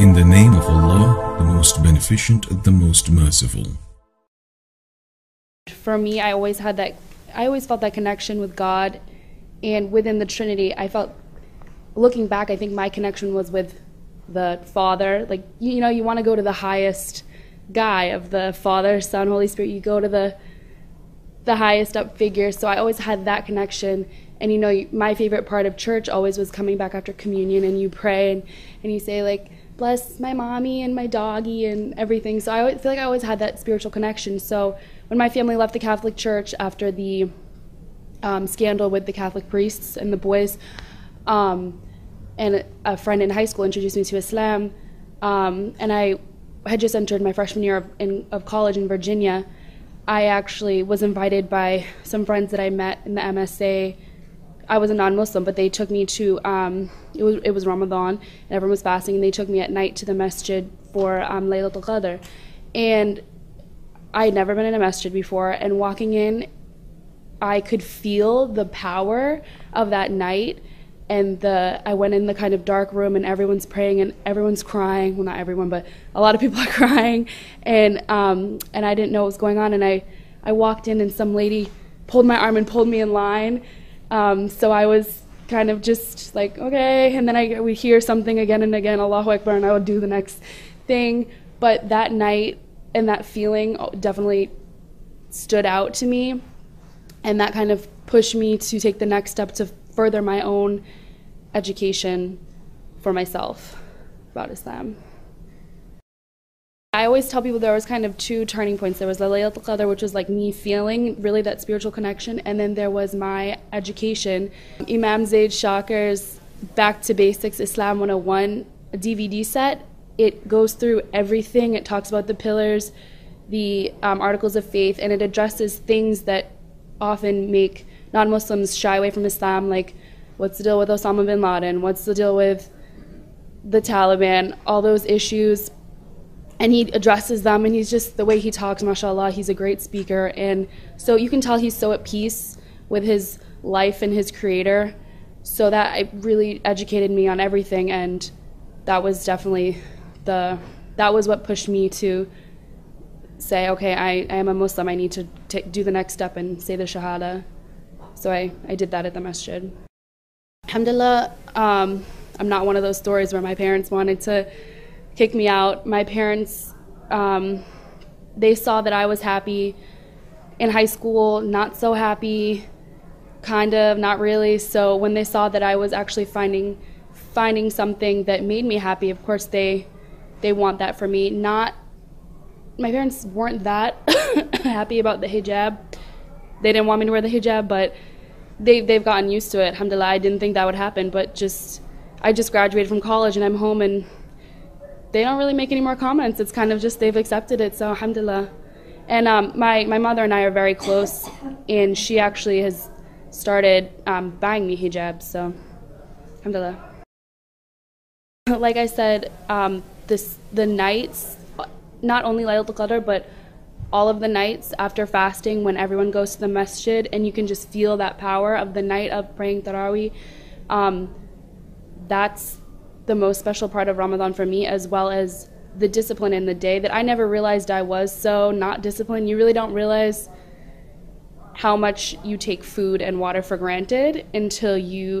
In the name of Allah, the most beneficent, the most merciful. For me, I always felt that connection with God, and within the Trinity, I felt, looking back, I think my connection was with the Father. Like, you know, you want to go to the highest guy of the Father, Son, Holy Spirit. You go to the highest up figure. So I always had that connection. And, you know, my favorite part of church always was coming back after communion, and you pray and you say, like, bless my mommy and my doggy and everything. So I feel like I always had that spiritual connection. So when my family left the Catholic Church after the scandal with the Catholic priests and the boys, and a friend in high school introduced me to Islam, and I had just entered my freshman year of college in Virginia. I actually was invited by some friends that I met in the MSA. I was a non-Muslim, but they took me to, it was Ramadan, and everyone was fasting, and they took me at night to the masjid for Laylatul Qadr. And I had never been in a masjid before, and walking in, I could feel the power of that night. And I went in the kind of dark room, and everyone's praying and everyone's crying. Well, not everyone, but a lot of people are crying. And I didn't know what was going on. And I walked in, and some lady pulled my arm and pulled me in line. So I was kind of just like, okay. And then I would hear something again and again, Allahu Akbar, and I would do the next thing. But that night and that feeling definitely stood out to me. And that kind of pushed me to take the next step to further my own education for myself about Islam. I always tell people there was kind of two turning points. There was the Laylatul Qadr, which was like me feeling really that spiritual connection, and then there was my education. Imam Zaid Shakir's Back to Basics Islam 101 DVD set, it goes through everything. It talks about the pillars, the articles of faith, and it addresses things that often make non-Muslims shy away from Islam, like what's the deal with Osama bin Laden, what's the deal with the Taliban, all those issues. And he addresses them, and he's just, the way he talks, mashallah, he's a great speaker. And so you can tell he's so at peace with his life and his creator. So that really educated me on everything, and that was definitely that was what pushed me to say, okay, I am a Muslim, I need to do the next step and say the Shahada. So I did that at the masjid. Alhamdulillah, I'm not one of those stories where my parents wanted to kick me out. My parents, they saw that I was happy in high school, not so happy, kind of, not really. So when they saw that I was actually finding something that made me happy, of course they want that for me. My parents weren't that happy about the hijab. They didn't want me to wear the hijab, but they've gotten used to it. Alhamdulillah, I didn't think that would happen, but I just graduated from college, and I'm home, and they don't really make any more comments. It's kind of just they've accepted it, so alhamdulillah. And my mother and I are very close, and she actually has started buying me hijabs, so alhamdulillah. Like I said, the nights, not only Laylatul Qadr, but all of the nights after fasting, when everyone goes to the masjid and you can just feel that power of the night of praying Tarawih, that's the most special part of Ramadan for me, as well as the discipline in the day that I never realized I was so not disciplined. You really don't realize how much you take food and water for granted until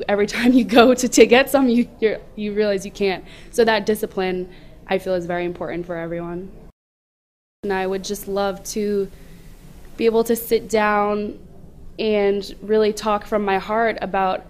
every time you go to get some, you realize you can't. So that discipline, I feel, is very important for everyone. And I would just love to be able to sit down and really talk from my heart about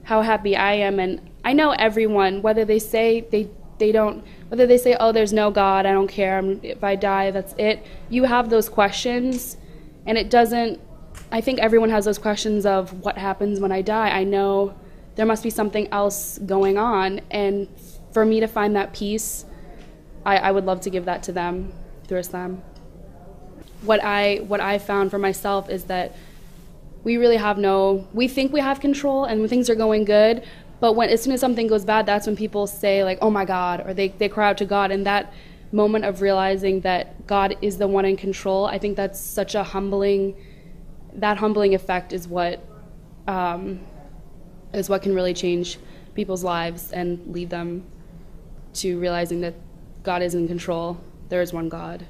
how happy I am. And I know everyone, whether they say whether they say, oh, there's no God, I don't care, if I die, that's it. You have those questions, and I think everyone has those questions of what happens when I die. I know there must be something else going on, and for me to find that peace, I would love to give that to them through Islam. What I found for myself is that we really we think we have control and when things are going good, but as soon as something goes bad, that's when people say, like, oh my God, or they cry out to God. And that moment of realizing that God is the one in control, I think that's such a humbling effect is what can really change people's lives and lead them to realizing that God is in control. There is one God.